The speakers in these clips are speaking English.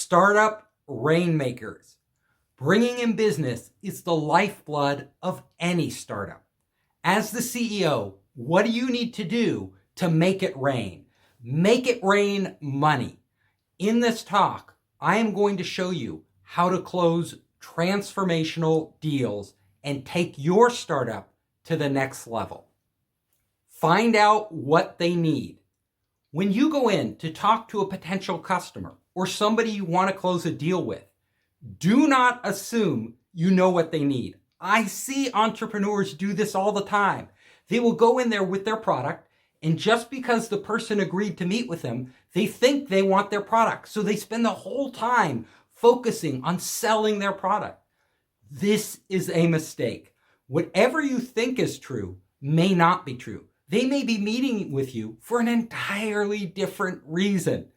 Startup Rainmakers. Bringing in business is the lifeblood of any startup. As the CEO, what do you need to do to make it rain? Make it rain money. In this talk, I am going to show you how to close transformational deals and take your startup to the next level. Find out what they need. When you go in to talk to a potential customer or somebody you want to close a deal with, do not assume you know what they need. I see entrepreneurs do this all the time. They will go in there with their product, and just because the person agreed to meet with them, they think they want their product. So they spend the whole time focusing on selling their product. This is a mistake. Whatever you think is true may not be true. They may be meeting with you for an entirely different reason.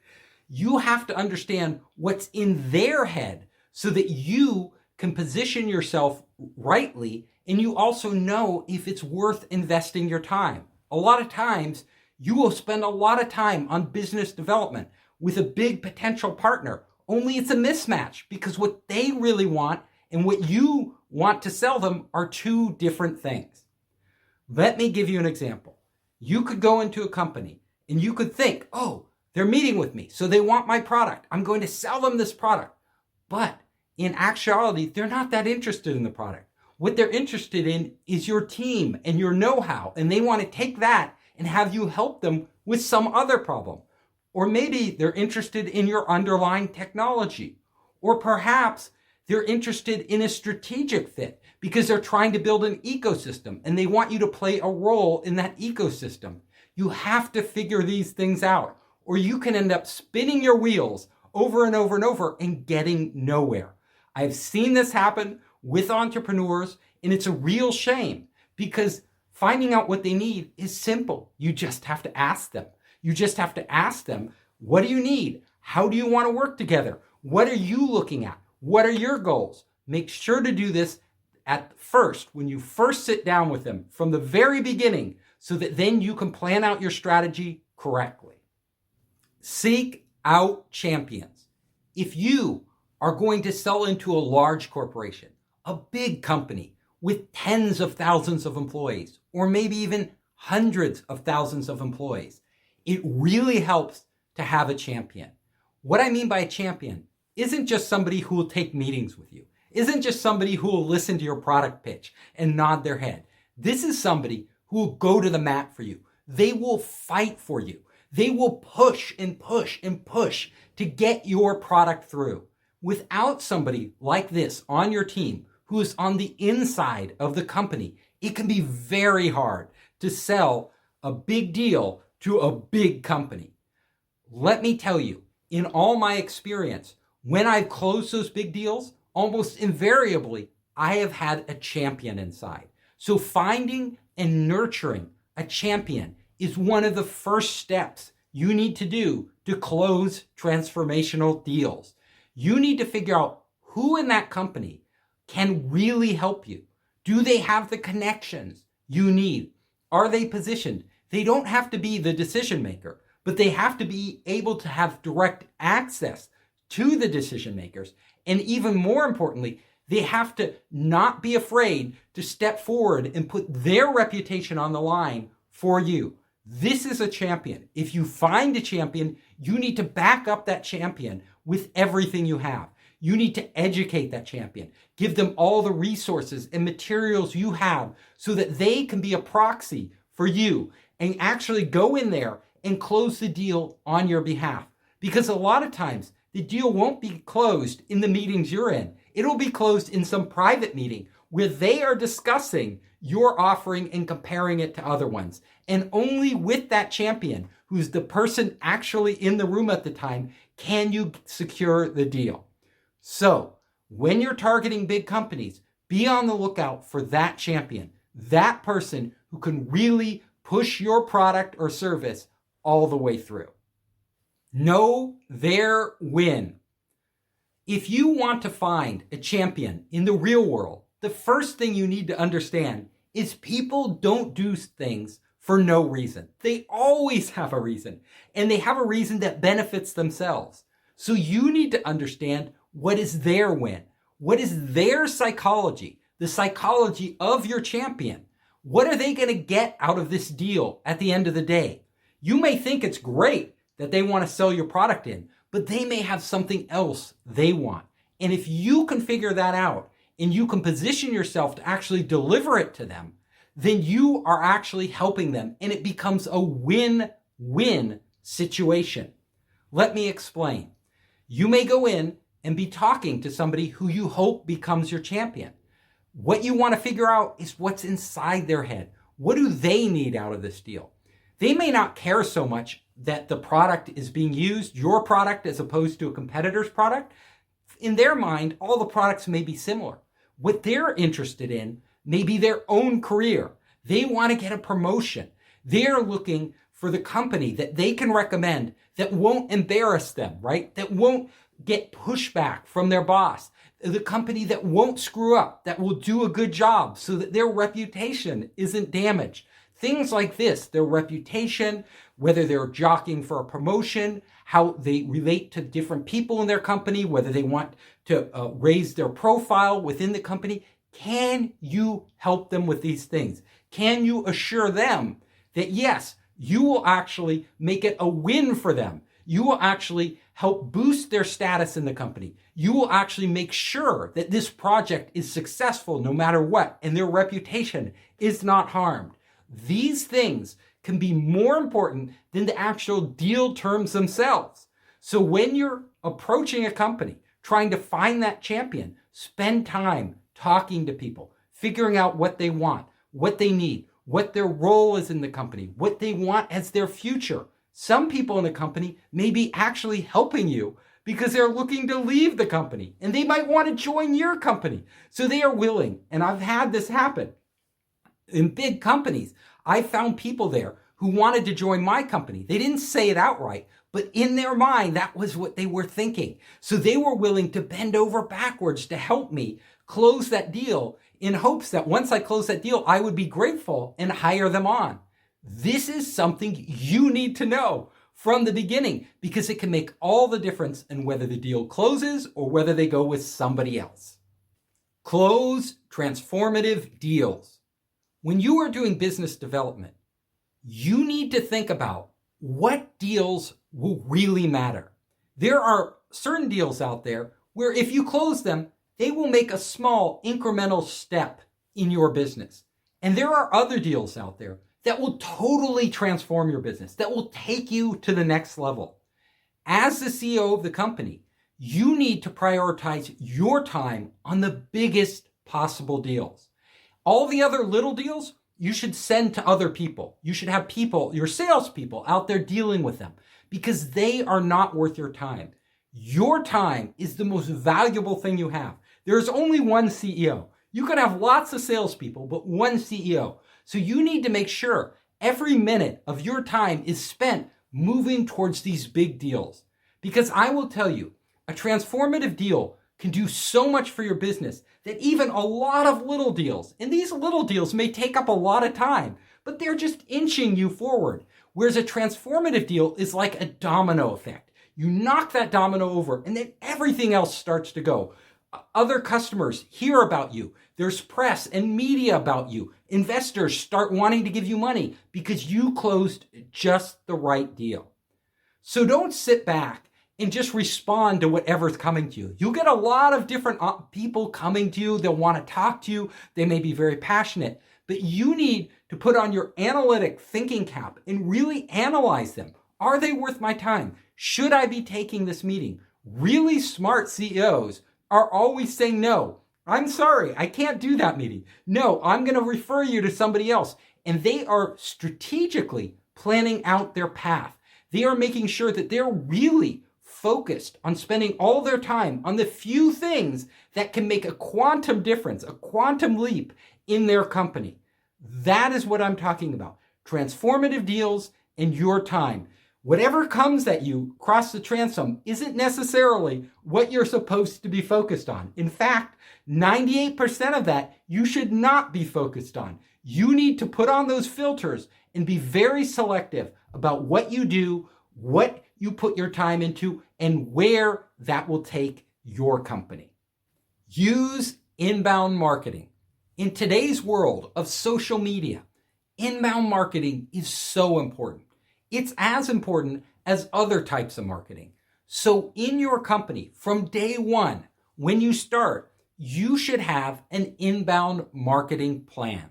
You have to understand what's in their head so that you can position yourself rightly, and you also know if it's worth investing your time. A lot of times, you will spend a lot of time on business development with a big potential partner, only it's a mismatch because what they really want and what you want to sell them are two different things. Let me give you an example. You could go into a company and you could think, oh, they're meeting with me, so they want my product. I'm going to sell them this product. But in actuality, they're not that interested in the product. What they're interested in is your team and your know-how, and they want to take that and have you help them with some other problem. Or maybe they're interested in your underlying technology. Or perhaps they're interested in a strategic fit because they're trying to build an ecosystem and they want you to play a role in that ecosystem. You have to figure these things out, or you can end up spinning your wheels over and over and over and getting nowhere. I've seen this happen with entrepreneurs, and it's a real shame because finding out what they need is simple. You just have to ask them. You just have to ask them, what do you need? How do you want to work together? What are you looking at? What are your goals? Make sure to do this at first, when you first sit down with them from the very beginning, so that then you can plan out your strategy correctly. Seek out champions. If you are going to sell into a large corporation, a big company with tens of thousands of employees, or maybe even hundreds of thousands of employees, it really helps to have a champion. What I mean by a champion isn't just somebody who will take meetings with you, isn't just somebody who will listen to your product pitch and nod their head. This is somebody who will go to the mat for you. They will fight for you. They will push and push and push to get your product through. Without somebody like this on your team who is on the inside of the company, it can be very hard to sell a big deal to a big company. Let me tell you, in all my experience, when I've closed those big deals, almost invariably, I have had a champion inside. So finding and nurturing a champion is one of the first steps you need to do to close transformational deals. You need to figure out who in that company can really help you. Do they have the connections you need? Are they positioned? They don't have to be the decision maker, but they have to be able to have direct access to the decision makers. And even more importantly, they have to not be afraid to step forward and put their reputation on the line for you. This is a champion. If you find a champion, you need to back up that champion with everything you have. You need to educate that champion. Give them all the resources and materials you have so that they can be a proxy for you and actually go in there and close the deal on your behalf. Because a lot of times, the deal won't be closed in the meetings you're in. It'll be closed in some private meeting where they are discussing your offering and comparing it to other ones. And only with that champion, who's the person actually in the room at the time, can you secure the deal. So when you're targeting big companies, be on the lookout for that champion, that person who can really push your product or service all the way through. Know their win. If you want to find a champion in the real world, the first thing you need to understand is people don't do things for no reason. They always have a reason, and they have a reason that benefits themselves. So you need to understand what is their win. What is their psychology? The psychology of your champion. What are they going to get out of this deal at the end of the day? You may think it's great that they want to sell your product in, but they may have something else they want. And if you can figure that out and you can position yourself to actually deliver it to them, then you are actually helping them and it becomes a win-win situation. Let me explain. You may go in and be talking to somebody who you hope becomes your champion. What you want to figure out is what's inside their head. What do they need out of this deal? They may not care so much that the product is being used, your product as opposed to a competitor's product. In their mind, all the products may be similar. What they're interested in may be their own career. They want to get a promotion. They're looking for the company that they can recommend that won't embarrass them, right? That won't get pushback from their boss. The company that won't screw up, that will do a good job so that their reputation isn't damaged. Things like this, their reputation, whether they're jockeying for a promotion, how they relate to different people in their company, whether they want to raise their profile within the company. Can you help them with these things? Can you assure them that yes, you will actually make it a win for them? You will actually help boost their status in the company. You will actually make sure that this project is successful no matter what, and their reputation is not harmed. These things can be more important than the actual deal terms themselves. So when you're approaching a company, trying to find that champion, spend time talking to people, figuring out what they want, what they need, what their role is in the company, what they want as their future. Some people in the company may be actually helping you because they're looking to leave the company and they might want to join your company. So they are willing, and I've had this happen. In big companies, I found people there who wanted to join my company. They didn't say it outright, but in their mind, that was what they were thinking. So they were willing to bend over backwards to help me close that deal in hopes that once I close that deal, I would be grateful and hire them on. This is something you need to know from the beginning because it can make all the difference in whether the deal closes or whether they go with somebody else. Close transformative deals. When you are doing business development, you need to think about what deals will really matter. There are certain deals out there where if you close them, they will make a small incremental step in your business. And there are other deals out there that will totally transform your business, that will take you to the next level. As the CEO of the company, you need to prioritize your time on the biggest possible deals. All the other little deals, you should send to other people. You should have people, your salespeople, out there dealing with them because they are not worth your time. Your time is the most valuable thing you have. There's only one CEO. You can have lots of salespeople, but one CEO. So you need to make sure every minute of your time is spent moving towards these big deals. Because I will tell you, a transformative deal can do so much for your business that even a lot of little deals, and these little deals may take up a lot of time, but they're just inching you forward. Whereas a transformative deal is like a domino effect. You knock that domino over and then everything else starts to go. Other customers hear about you. There's press and media about you. Investors start wanting to give you money because you closed just the right deal. So don't sit back and just respond to whatever's coming to you. You'll get a lot of different people coming to you. They'll want to talk to you. They may be very passionate, but you need to put on your analytic thinking cap and really analyze them. Are they worth my time? Should I be taking this meeting? Really smart CEOs are always saying, no, I'm sorry, I can't do that meeting. No, I'm going to refer you to somebody else. And they are strategically planning out their path. They are making sure that they're really focused on spending all their time on the few things that can make a quantum difference, a quantum leap in their company. That is what I'm talking about. Transformative deals and your time. Whatever comes at you across the transom isn't necessarily what you're supposed to be focused on. In fact, 98% of that you should not be focused on. You need to put on those filters and be very selective about what you do, what you put your time into and where that will take your company. Use inbound marketing. In today's world of social media, inbound marketing is so important. It's as important as other types of marketing. So in your company, from day one, when you start, you should have an inbound marketing plan.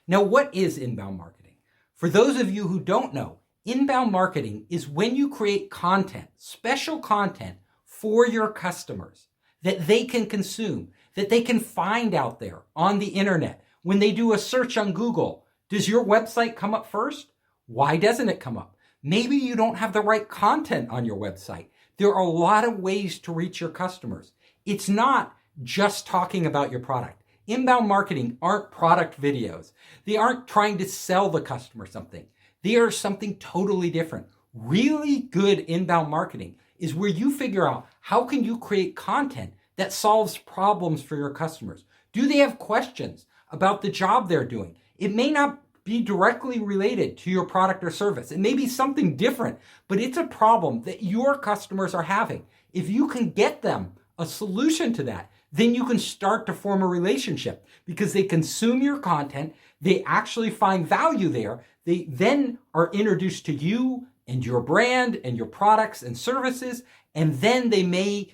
Now, what is inbound marketing? For those of you who don't know, inbound marketing is when you create content, special content for your customers that they can consume, that they can find out there on the internet. When they do a search on Google, does your website come up first? Why doesn't it come up? Maybe you don't have the right content on your website. There are a lot of ways to reach your customers. It's not just talking about your product. Inbound marketing aren't product videos. They aren't trying to sell the customer something. They are something totally different. Really good inbound marketing is where you figure out how can you create content that solves problems for your customers. Do they have questions about the job they're doing? It may not be directly related to your product or service. It may be something different, but it's a problem that your customers are having. If you can get them a solution to that, then you can start to form a relationship because they consume your content, they actually find value there, they then are introduced to you and your brand and your products and services, and then they may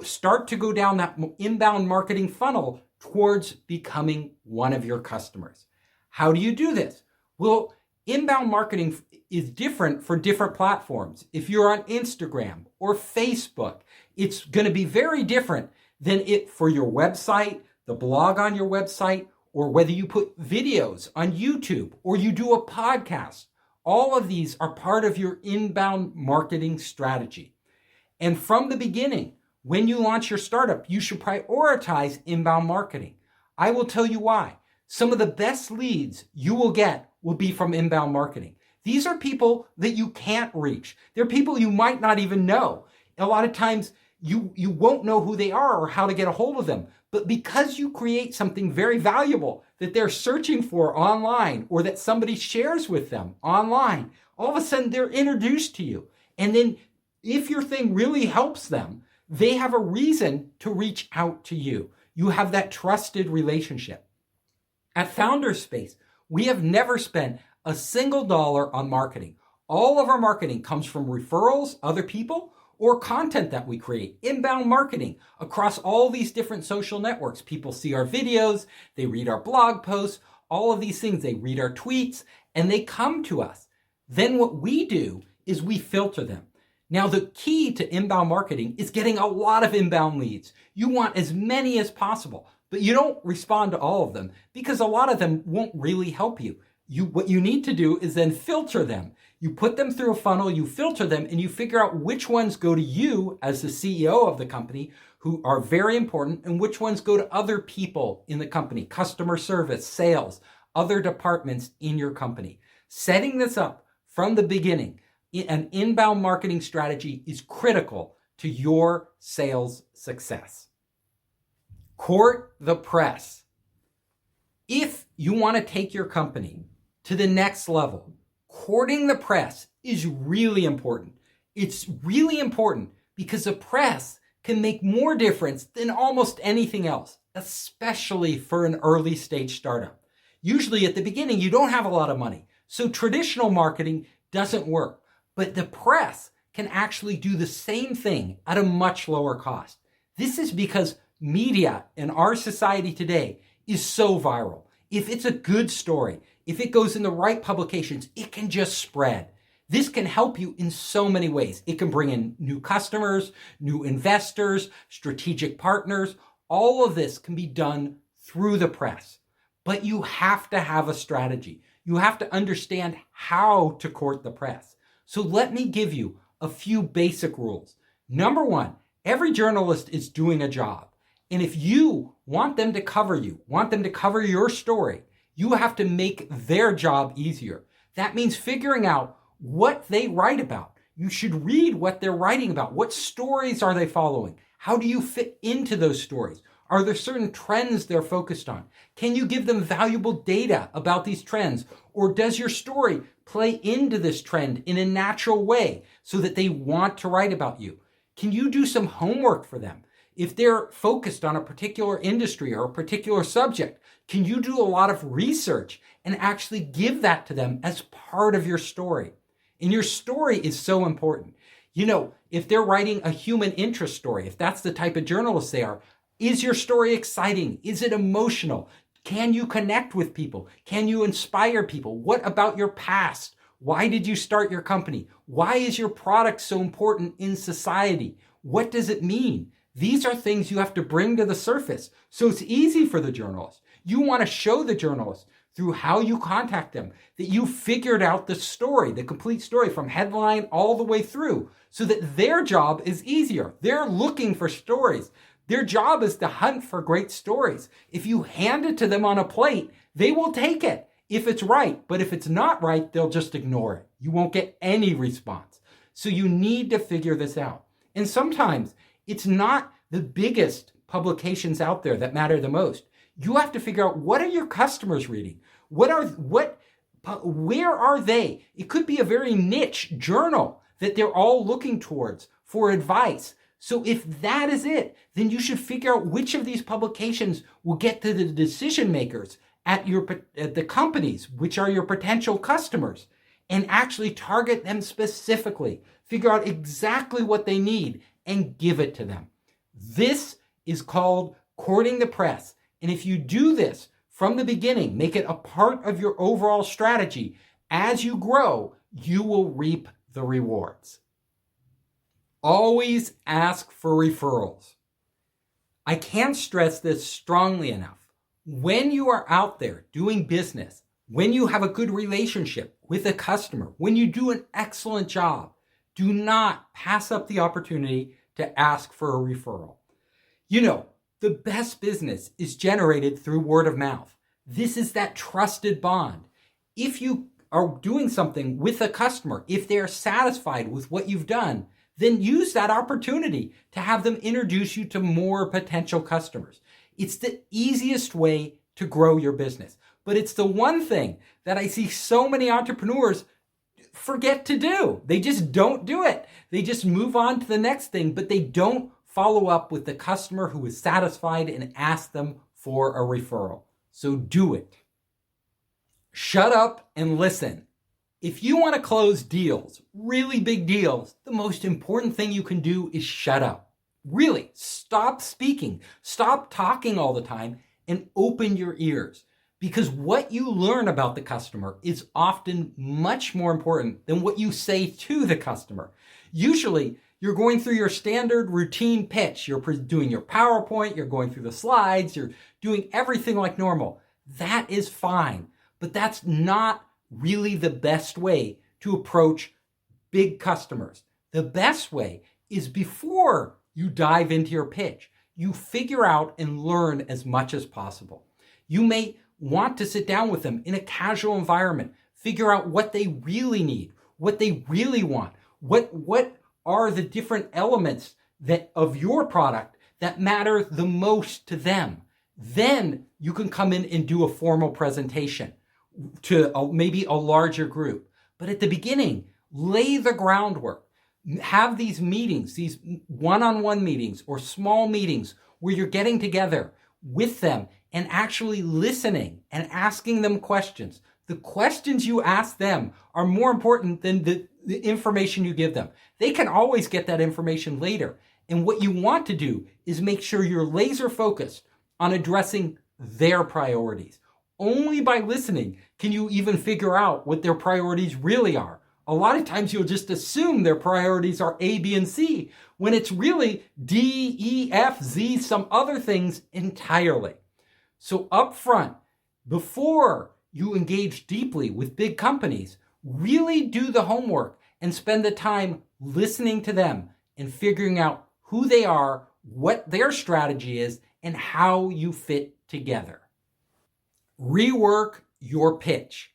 start to go down that inbound marketing funnel towards becoming one of your customers. How do you do this? Well, inbound marketing is different for different platforms. If you're on Instagram or Facebook, it's going to be very different than it for your website, the blog on your website, or whether you put videos on YouTube or you do a podcast. All of these are part of your inbound marketing strategy. And from the beginning, when you launch your startup, you should prioritize inbound marketing. I will tell you why. Some of the best leads you will get will be from inbound marketing. These are people that you can't reach. They're people you might not even know. A lot of times you won't know who they are or how to get a hold of them. But because you create something very valuable that they're searching for online or that somebody shares with them online, all of a sudden they're introduced to you. And then if your thing really helps them, they have a reason to reach out to you. You have that trusted relationship. At Founders Space, we have never spent a single dollar on marketing. All of our marketing comes from referrals, other people, or content that we create. Inbound marketing across all these different social networks. People see our videos, they read our blog posts, all of these things. They read our tweets, and they come to us. Then what we do is we filter them. Now, the key to inbound marketing is getting a lot of inbound leads. You want as many as possible, but you don't respond to all of them because a lot of them won't really help you. What you need to do is then filter them. You put them through a funnel, you filter them, and you figure out which ones go to you as the CEO of the company, who are very important, and which ones go to other people in the company, customer service, sales, other departments in your company. Setting this up from the beginning, an inbound marketing strategy is critical to your sales success. Court the press. If you want to take your company to the next level, courting the press is really important. It's really important because the press can make more difference than almost anything else, especially for an early stage startup. Usually at the beginning, you don't have a lot of money, so traditional marketing doesn't work. But the press can actually do the same thing at a much lower cost. This is because media in our society today is so viral. If it's a good story, if it goes in the right publications, it can just spread. This can help you in so many ways. It can bring in new customers, new investors, strategic partners. All of this can be done through the press. But you have to have a strategy. You have to understand how to court the press. So let me give you a few basic rules. Number one, every journalist is doing a job. And if you want them to cover you, want them to cover your story, you have to make their job easier. That means figuring out what they write about. You should read what they're writing about. What stories are they following? How do you fit into those stories? Are there certain trends they're focused on? Can you give them valuable data about these trends? Or does your story play into this trend in a natural way so that they want to write about you? Can you do some homework for them? If they're focused on a particular industry or a particular subject, can you do a lot of research and actually give that to them as part of your story? And your story is so important. If they're writing a human interest story, if that's the type of journalist they are, is your story exciting? Is it emotional? Can you connect with people? Can you inspire people? What about your past? Why did you start your company? Why is your product so important in society? What does it mean? These are things you have to bring to the surface. So it's easy for the journalist. You want to show the journalist through how you contact them that you figured out the story, the complete story from headline all the way through, so that their job is easier. They're looking for stories. Their job is to hunt for great stories. If you hand it to them on a plate, they will take it if it's right. But if it's not right, they'll just ignore it. You won't get any response. So you need to figure this out. And sometimes it's not the biggest publications out there that matter the most. You have to figure out, what are your customers reading? Where are they? It could be a very niche journal that they're all looking towards for advice. So if that is it, then you should figure out which of these publications will get to the decision makers at the companies, which are your potential customers, and actually target them specifically. Figure out exactly what they need and give it to them. This is called courting the press. And if you do this from the beginning, make it a part of your overall strategy, as you grow, you will reap the rewards. Always ask for referrals. I can't stress this strongly enough. When you are out there doing business, when you have a good relationship with a customer, when you do an excellent job, do not pass up the opportunity to ask for a referral. The best business is generated through word of mouth. This is that trusted bond. If you are doing something with a customer, if they're satisfied with what you've done, then use that opportunity to have them introduce you to more potential customers. It's the easiest way to grow your business. But it's the one thing that I see so many entrepreneurs forget to do. They just don't do it. They just move on to the next thing, but they don't follow up with the customer who is satisfied and ask them for a referral. So do it. Shut up and listen. If you want to close deals, really big deals, the most important thing you can do is shut up. Really, stop speaking. Stop talking all the time and open your ears. Because what you learn about the customer is often much more important than what you say to the customer. Usually, you're going through your standard routine pitch. You're doing your PowerPoint, you're going through the slides, you're doing everything like normal. That is fine, but that's not really the best way to approach big customers. The best way is before you dive into your pitch, you figure out and learn as much as possible. You may want to sit down with them in a casual environment, figure out what they really need, what they really want, what are the different elements of your product that matter the most to them. Then you can come in and do a formal presentation to maybe a larger group. But at the beginning, lay the groundwork. Have these meetings, these one-on-one meetings or small meetings where you're getting together with them and actually listening and asking them questions. The questions you ask them are more important than the information you give them. They can always get that information later. And what you want to do is make sure you're laser focused on addressing their priorities. Only by listening can you even figure out what their priorities really are. A lot of times you'll just assume their priorities are A, B, and C, when it's really D, E, F, Z, some other things entirely. So up front, before you engage deeply with big companies, really do the homework and spend the time listening to them and figuring out who they are, what their strategy is, and how you fit together. Rework your pitch.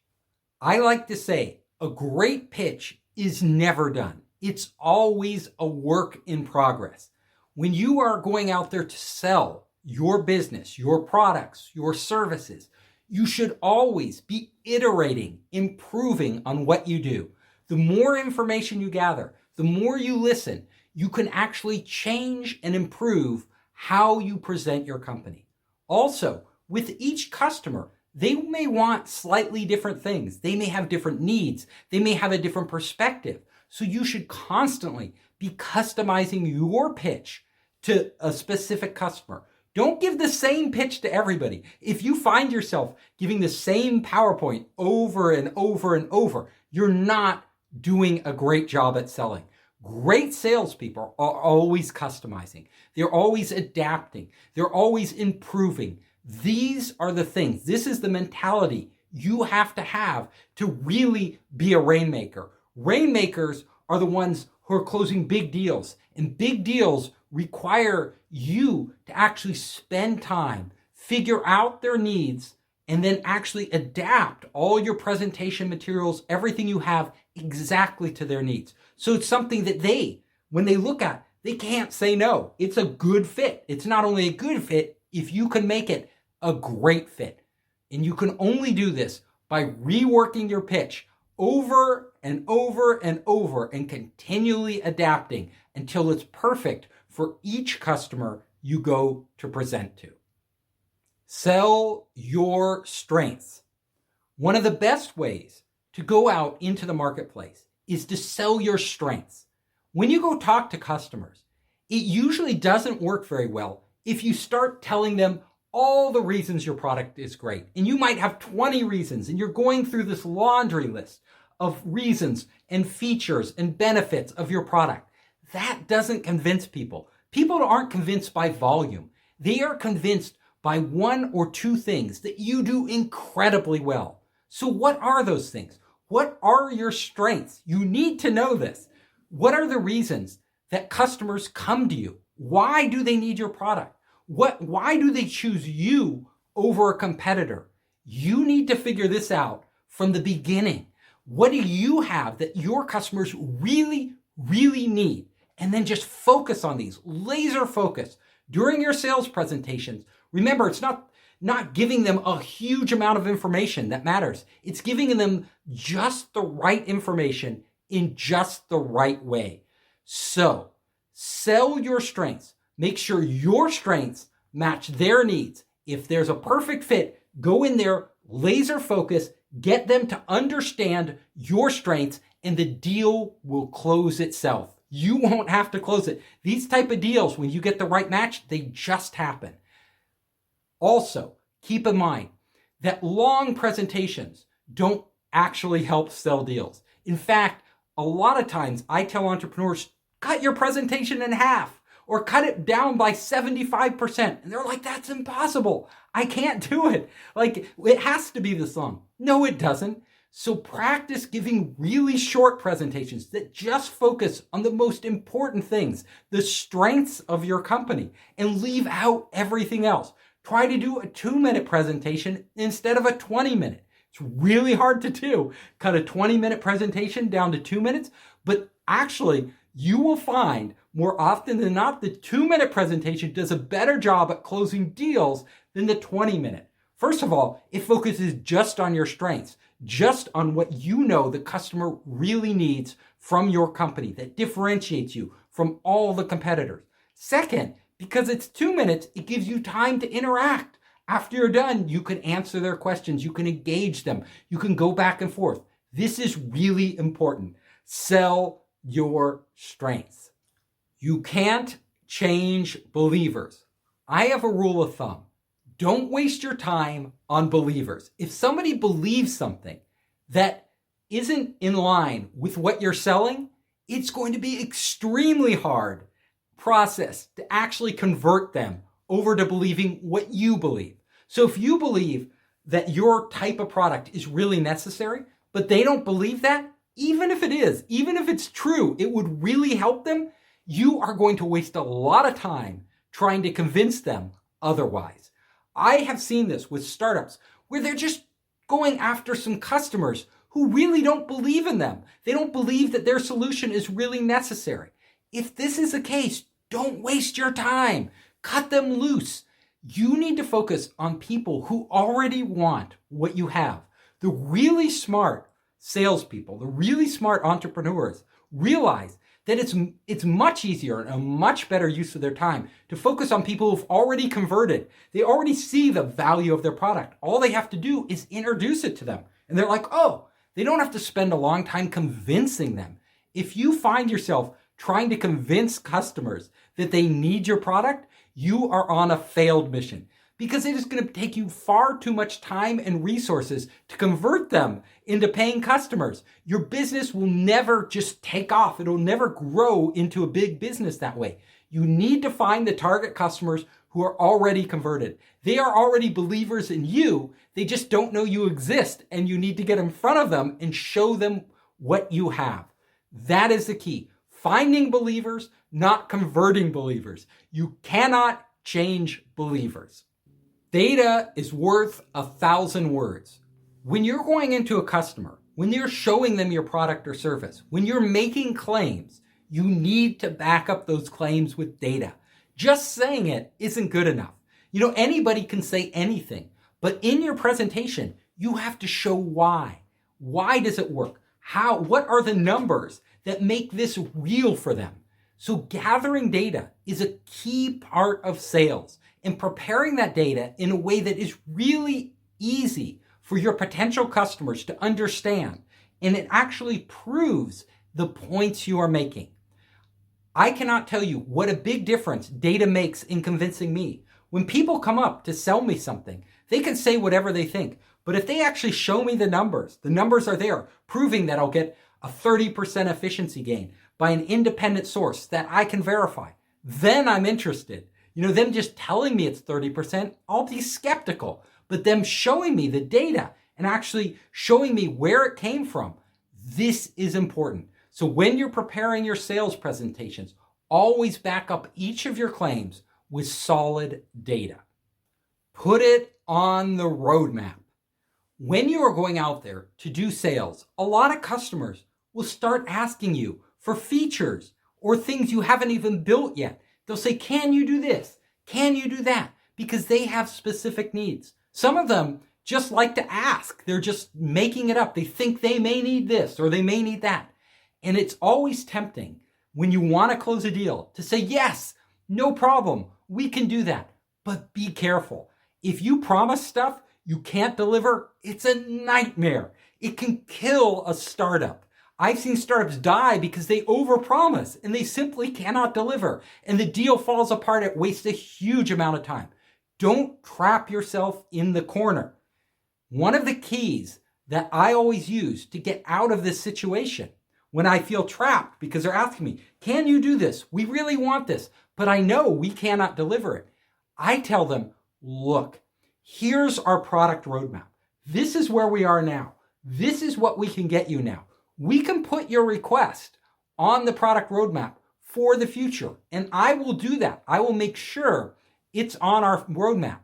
I like to say a great pitch is never done. It's always a work in progress. When you are going out there to sell, your business, your products, your services, you should always be iterating, improving on what you do. The more information you gather, the more you listen, you can actually change and improve how you present your company. Also, with each customer, they may want slightly different things. They may have different needs. They may have a different perspective. So you should constantly be customizing your pitch to a specific customer. Don't give the same pitch to everybody. If you find yourself giving the same PowerPoint over and over and over, you're not doing a great job at selling. Great salespeople are always customizing. They're always adapting. They're always improving. These are the things. This is the mentality you have to really be a rainmaker. Rainmakers are the ones who are closing big deals, and big deals require you to actually spend time, figure out their needs, and then actually adapt all your presentation materials, everything you have, exactly to their needs. So it's something that when they look at, they can't say no. It's a good fit. It's not only a good fit, if you can make it a great fit. And you can only do this by reworking your pitch over and over and over and continually adapting until it's perfect for each customer you go to present to. Sell your strengths. One of the best ways to go out into the marketplace is to sell your strengths. When you go talk to customers, it usually doesn't work very well if you start telling them all the reasons your product is great. And you might have 20 reasons, and you're going through this laundry list of reasons and features and benefits of your product. That doesn't convince people. People aren't convinced by volume. They are convinced by one or two things that you do incredibly well. So what are those things? What are your strengths? You need to know this. What are the reasons that customers come to you? Why do they need your product? Why do they choose you over a competitor? You need to figure this out from the beginning. What do you have that your customers really, really need? And then just focus on these, laser focus. During your sales presentations, remember, it's not giving them a huge amount of information that matters. It's giving them just the right information in just the right way. So, sell your strengths. Make sure your strengths match their needs. If there's a perfect fit, go in there, laser focus, get them to understand your strengths, and the deal will close itself. You won't have to close it. These type of deals, when you get the right match, they just happen. Also, keep in mind that long presentations don't actually help sell deals. In fact, a lot of times I tell entrepreneurs, cut your presentation in half or cut it down by 75%. And they're like, that's impossible. I can't do it. Like, it has to be this long. No, it doesn't. So practice giving really short presentations that just focus on the most important things, the strengths of your company, and leave out everything else. Try to do a 2-minute presentation instead of a 20-minute. It's really hard to do. Cut a 20-minute presentation down to 2 minutes, but actually you will find more often than not the 2-minute presentation does a better job at closing deals than the 20-minute. First of all, it focuses just on your strengths, just on what you know the customer really needs from your company that differentiates you from all the competitors. Second, because it's 2 minutes, it gives you time to interact. After you're done, you can answer their questions, you can engage them, you can go back and forth. This is really important. Sell your strengths. You can't change believers. I have a rule of thumb. Don't waste your time on believers. If somebody believes something that isn't in line with what you're selling, it's going to be extremely hard process to actually convert them over to believing what you believe. So if you believe that your type of product is really necessary, but they don't believe that, even if it is, even if it's true, it would really help them, you are going to waste a lot of time trying to convince them otherwise. I have seen this with startups where they're just going after some customers who really don't believe in them. They don't believe that their solution is really necessary. If this is the case, don't waste your time. Cut them loose. You need to focus on people who already want what you have. The really smart salespeople, the really smart entrepreneurs realize that it's much easier and a much better use of their time to focus on people who've already converted. They already see the value of their product. All they have to do is introduce it to them. And they're like, oh, they don't have to spend a long time convincing them. If you find yourself trying to convince customers that they need your product, you are on a failed mission, because it is going to take you far too much time and resources to convert them into paying customers. Your business will never just take off. It'll never grow into a big business that way. You need to find the target customers who are already converted. They are already believers in you. They just don't know you exist, and you need to get in front of them and show them what you have. That is the key. Finding believers, not converting believers. You cannot change believers. Data is worth 1,000 words. When you're going into a customer, when you're showing them your product or service, when you're making claims, you need to back up those claims with data. Just saying it isn't good enough. Anybody can say anything, but in your presentation, you have to show why. Why does it work? How? What are the numbers that make this real for them? So gathering data is a key part of sales, and preparing that data in a way that is really easy for your potential customers to understand, and it actually proves the points you are making. I cannot tell you what a big difference data makes in convincing me. When people come up to sell me something, they can say whatever they think, but if they actually show me the numbers are there, proving that I'll get a 30% efficiency gain by an independent source that I can verify, then I'm interested. Them just telling me it's 30%, I'll be skeptical. But them showing me the data and actually showing me where it came from, this is important. So when you're preparing your sales presentations, always back up each of your claims with solid data. Put it on the roadmap. When you are going out there to do sales, a lot of customers will start asking you for features or things you haven't even built yet. They'll say, can you do this? Can you do that? Because they have specific needs. Some of them just like to ask. They're just making it up. They think they may need this or they may need that. And it's always tempting when you want to close a deal to say, yes, no problem, we can do that. But be careful. If you promise stuff you can't deliver, it's a nightmare. It can kill a startup. I've seen startups die because they overpromise and they simply cannot deliver. And the deal falls apart. It wastes a huge amount of time. Don't trap yourself in the corner. One of the keys that I always use to get out of this situation when I feel trapped because they're asking me, can you do this? We really want this, but I know we cannot deliver it. I tell them, look, here's our product roadmap. This is where we are now. This is what we can get you now. We can put your request on the product roadmap for the future, and I will do that. I will make sure it's on our roadmap.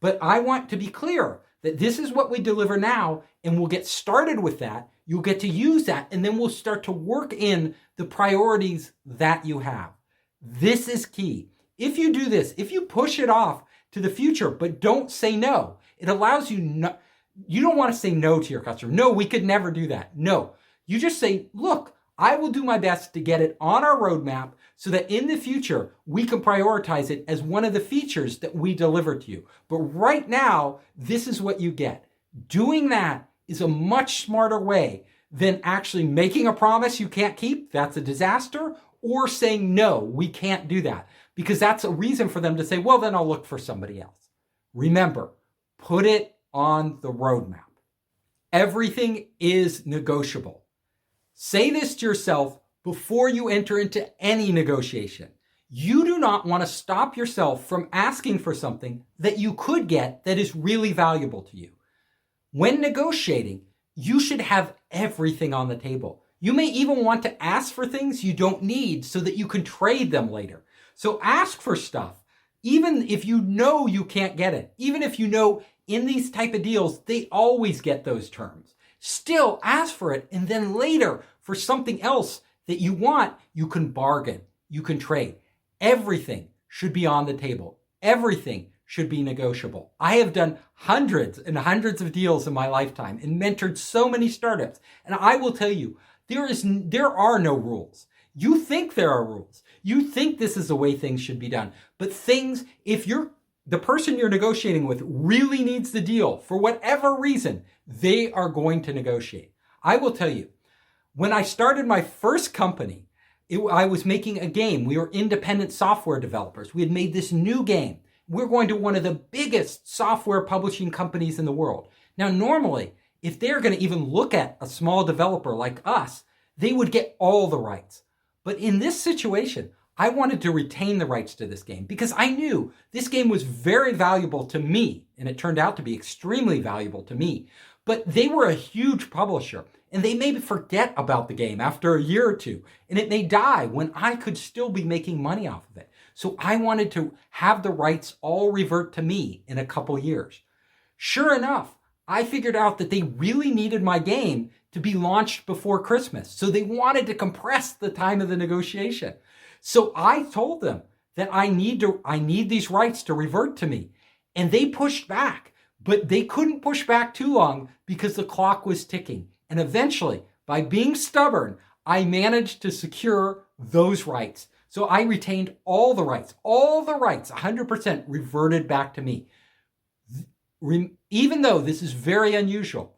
But I want to be clear that this is what we deliver now, and we'll get started with that. You'll get to use that, and then we'll start to work in the priorities that you have. This is key. If you do this, if you push it off to the future, but don't say no, it allows you you don't want to say no to your customer. No, we could never do that. No, you just say, look, I will do my best to get it on our roadmap so that in the future, we can prioritize it as one of the features that we deliver to you. But right now, this is what you get. Doing that is a much smarter way than actually making a promise you can't keep. That's a disaster. Or saying, no, we can't do that. Because that's a reason for them to say, well, then I'll look for somebody else. Remember, put it on the roadmap. Everything is negotiable. Say this to yourself before you enter into any negotiation. You do not want to stop yourself from asking for something that you could get that is really valuable to you. When negotiating, you should have everything on the table. You may even want to ask for things you don't need so that you can trade them later. So ask for stuff, even if you know you can't get it. Even if you know in these type of deals, they always get those terms. Still ask for it, and then later for something else that you want, you can bargain, you can trade. Everything should be on the table. Everything should be negotiable. I have done hundreds and hundreds of deals in my lifetime and mentored so many startups. And I will tell you, there are no rules. You think there are rules. You think this is the way things should be done. But if the person you're negotiating with really needs the deal for whatever reason, they are going to negotiate. I will tell you, when I started my first company, I was making a game. We were independent software developers. We had made this new game. We're going to one of the biggest software publishing companies in the world. Now, normally, if they're going to even look at a small developer like us, they would get all the rights. But in this situation, I wanted to retain the rights to this game because I knew this game was very valuable to me, and it turned out to be extremely valuable to me. But they were a huge publisher, and they may forget about the game after a year or two, and it may die when I could still be making money off of it. So I wanted to have the rights all revert to me in a couple years. Sure enough, I figured out that they really needed my game to be launched before Christmas. So they wanted to compress the time of the negotiation. So I told them that I need these rights to revert to me. And they pushed back, but they couldn't push back too long because the clock was ticking. And eventually, by being stubborn, I managed to secure those rights. So I retained all the rights, 100% reverted back to me. Even though this is very unusual,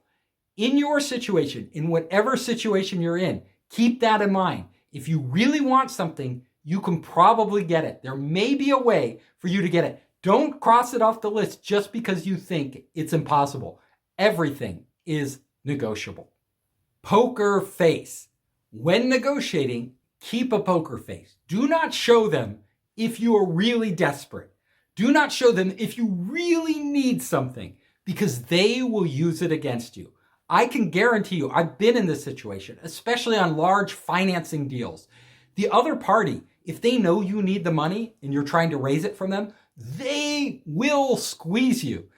in your situation, in whatever situation you're in, keep that in mind. If you really want something, you can probably get it. There may be a way for you to get it. Don't cross it off the list just because you think it's impossible. Everything is negotiable. Poker face. When negotiating, keep a poker face. Do not show them if you are really desperate. Do not show them if you really need something because they will use it against you. I can guarantee you, I've been in this situation, especially on large financing deals. The other party, if they know you need the money and you're trying to raise it from them, they will squeeze you.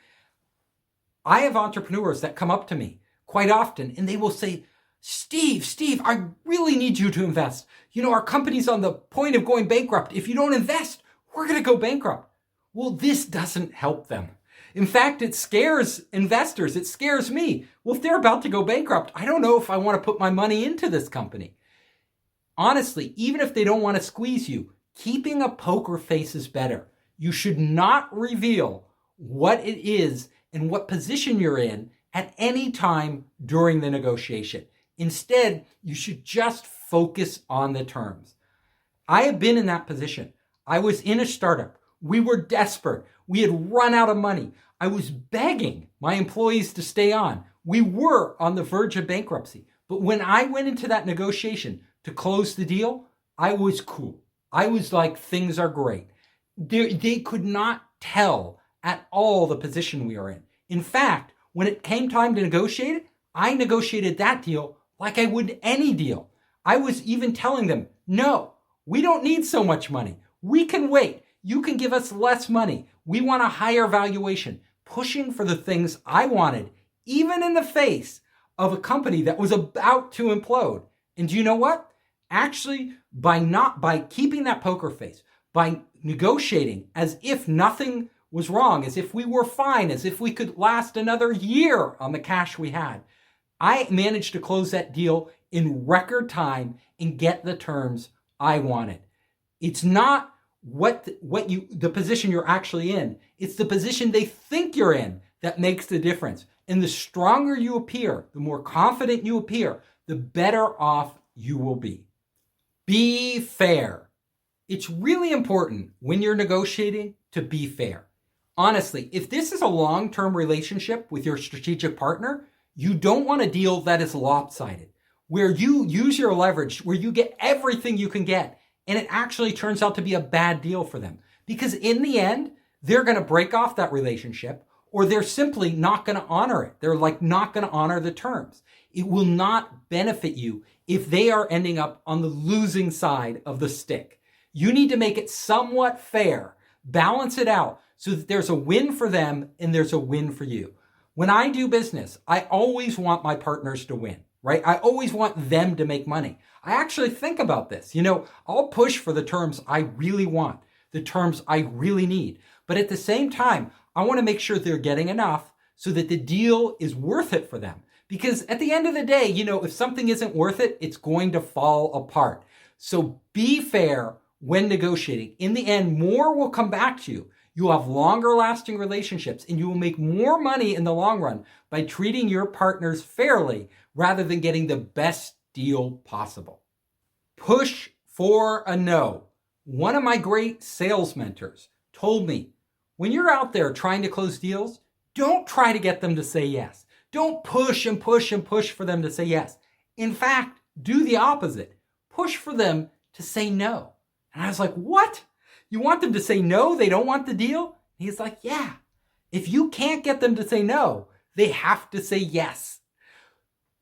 I have entrepreneurs that come up to me quite often and they will say, Steve, I really need you to invest. Our company's on the point of going bankrupt. If you don't invest, we're going to go bankrupt. Well, this doesn't help them. In fact, it scares investors. It scares me. Well, if they're about to go bankrupt, I don't know if I want to put my money into this company. Honestly, even if they don't want to squeeze you, keeping a poker face is better. You should not reveal what it is and what position you're in at any time during the negotiation. Instead, you should just focus on the terms. I have been in that position. I was in a startup. We were desperate. We had run out of money. I was begging my employees to stay on. We were on the verge of bankruptcy. But when I went into that negotiation to close the deal, I was cool. I was like, things are great. They could not tell at all the position we are in. In fact, when it came time to negotiate it, I negotiated that deal like I would any deal. I was even telling them, no, we don't need so much money. We can wait. You can give us less money. We want a higher valuation. Pushing for the things I wanted, even in the face of a company that was about to implode. And do you know what? Actually, by keeping that poker face, by negotiating as if nothing was wrong, as if we were fine, as if we could last another year on the cash we had, I managed to close that deal in record time and get the terms I wanted. It's not the position you're actually in. It's the position they think you're in that makes the difference. And the stronger you appear, the more confident you appear, the better off you will be. Be fair. It's really important when you're negotiating to be fair. Honestly, if this is a long-term relationship with your strategic partner, you don't want a deal that is lopsided, where you use your leverage, where you get everything you can get, and it actually turns out to be a bad deal for them. Because in the end, they're going to break off that relationship, or they're simply not going to honor it. They're not going to honor the terms. It will not benefit you if they are ending up on the losing side of the stick. You need to make it somewhat fair, balance it out so that there's a win for them and there's a win for you. When I do business, I always want my partners to win, right? I always want them to make money. I actually think about this. I'll push for the terms I really want, the terms I really need. But at the same time, I want to make sure they're getting enough so that the deal is worth it for them. Because at the end of the day, if something isn't worth it, it's going to fall apart. So be fair when negotiating. In the end, more will come back to you. You'll have longer lasting relationships and you will make more money in the long run by treating your partners fairly rather than getting the best deal possible. Push for a no. One of my great sales mentors told me, when you're out there trying to close deals, don't try to get them to say yes. Don't push and push and push for them to say yes. In fact, do the opposite. Push for them to say no. And I was like, what? You want them to say no? They don't want the deal? And he's like, yeah. If you can't get them to say no, they have to say yes.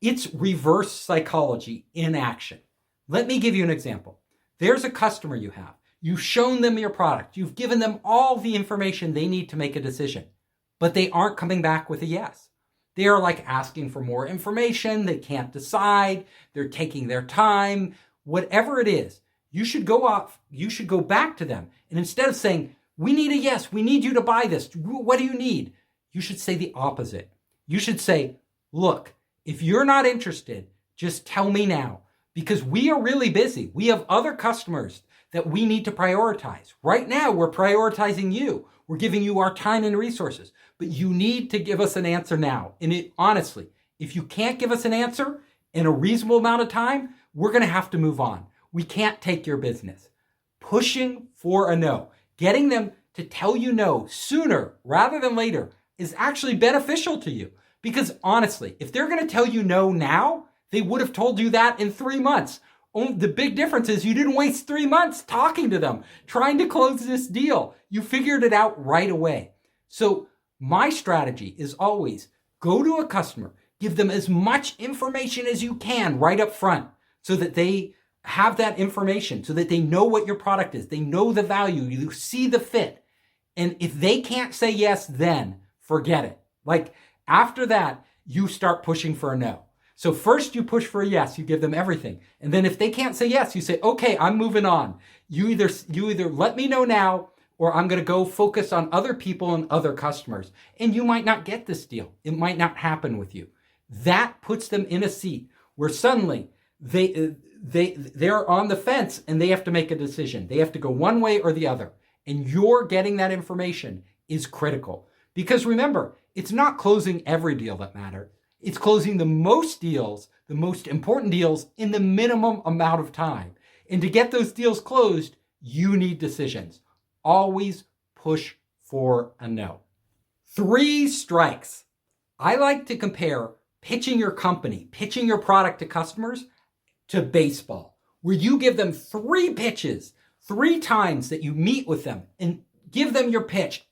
It's reverse psychology in action. Let me give you an example. There's a customer you have. You've shown them your product. You've given them all the information they need to make a decision, but they aren't coming back with a yes. They are like asking for more information. They can't decide. They're taking their time. Whatever it is, you should go back to them. And instead of saying, we need a yes, we need you to buy this. What do you need? You should say the opposite. You should say, look, if you're not interested, just tell me now, because we are really busy. We have other customers that we need to prioritize. Right now, we're prioritizing you. We're giving you our time and resources, but you need to give us an answer now. And honestly, if you can't give us an answer in a reasonable amount of time, we're going to have to move on. We can't take your business. Pushing for a no, getting them to tell you no sooner rather than later is actually beneficial to you. Because honestly, if they're going to tell you no now, they would have told you that in 3 months. The big difference is you didn't waste 3 months talking to them, trying to close this deal. You figured it out right away. So my strategy is always go to a customer, give them as much information as you can right up front so that they have that information, so that they know what your product is. They know the value. You see the fit. And if they can't say yes, then forget it. Like after that, you start pushing for a no. So first you push for a yes, you give them everything. And then if they can't say yes, you say, okay, I'm moving on. You either let me know now, or I'm going to go focus on other people and other customers. And you might not get this deal. It might not happen with you. That puts them in a seat where suddenly they're on the fence and they have to make a decision. They have to go one way or the other. And you're getting that information is critical. Because remember, it's not closing every deal that matters. It's closing the most deals, the most important deals in the minimum amount of time. And to get those deals closed, you need decisions. Always push for a no. 3 strikes. I like to compare pitching your company, pitching your product to customers to baseball, where you give them 3 pitches, 3 times that you meet with them and give them your pitch.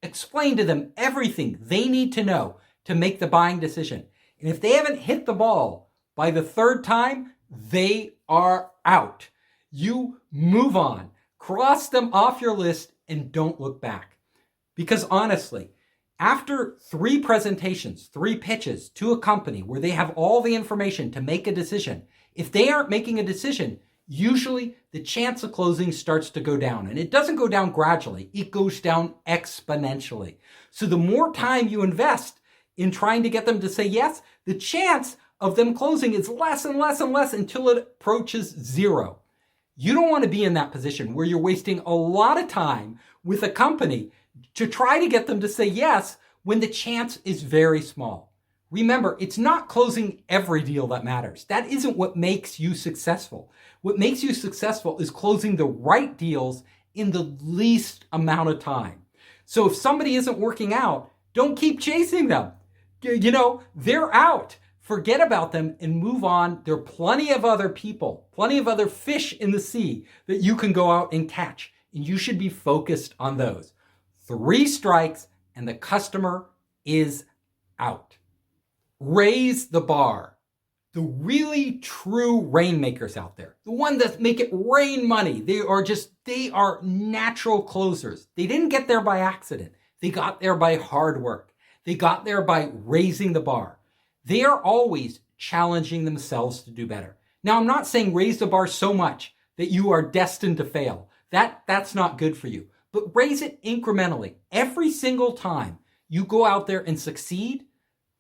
Explain to them everything they need to know to make the buying decision. And if they haven't hit the ball by the 3rd time, they are out. You move on, cross them off your list, and don't look back. Because honestly, after 3 presentations, 3 pitches to a company where they have all the information to make a decision, if they aren't making a decision, usually the chance of closing starts to go down. And it doesn't go down gradually, it goes down exponentially. So the more time you invest in trying to get them to say yes, the chance of them closing is less and less and less until it approaches 0. You don't want to be in that position where you're wasting a lot of time with a company to try to get them to say yes when the chance is very small. Remember, it's not closing every deal that matters. That isn't what makes you successful. What makes you successful is closing the right deals in the least amount of time. So if somebody isn't working out, don't keep chasing them. They're out. Forget about them and move on. There are plenty of other people, plenty of other fish in the sea that you can go out and catch. And you should be focused on those. 3 strikes and the customer is out. Raise the bar. The really true rainmakers out there, the ones that make it rain money, they are natural closers. They didn't get there by accident. They got there by hard work. They got there by raising the bar. They are always challenging themselves to do better. Now, I'm not saying raise the bar so much that you are destined to fail. That's not good for you. but raise it incrementally. Every single time you go out there and succeed,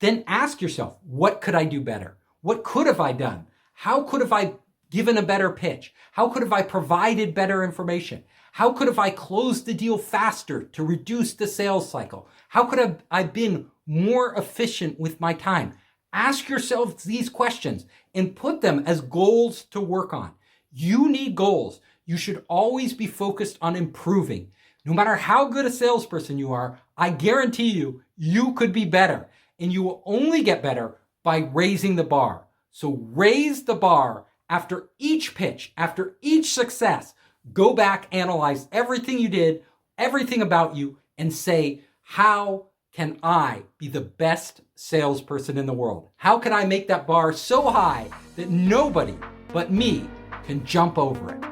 then ask yourself, what could I do better? What could have I done? How could have I given a better pitch? How could have I provided better information? How could have I closed the deal faster to reduce the sales cycle? How could have I been more efficient with my time? Ask yourself these questions and put them as goals to work on. You need goals. You should always be focused on improving. No matter how good a salesperson you are, I guarantee you, you could be better. And you will only get better by raising the bar. So raise the bar after each pitch, after each success. Go back, analyze everything you did, everything about you, and say, how can I be the best salesperson in the world? How can I make that bar so high that nobody but me can jump over it?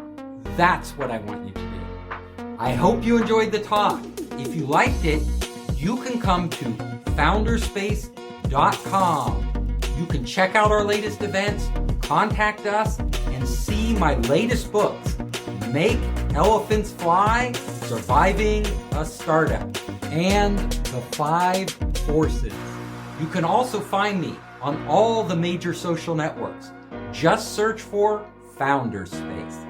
That's what I want you to do. I hope you enjoyed the talk. If you liked it, you can come to founderspace.com. You can check out our latest events, contact us, and see my latest books, Make Elephants Fly, Surviving a Startup, and The 5 Forces. You can also find me on all the major social networks. Just search for Founderspace.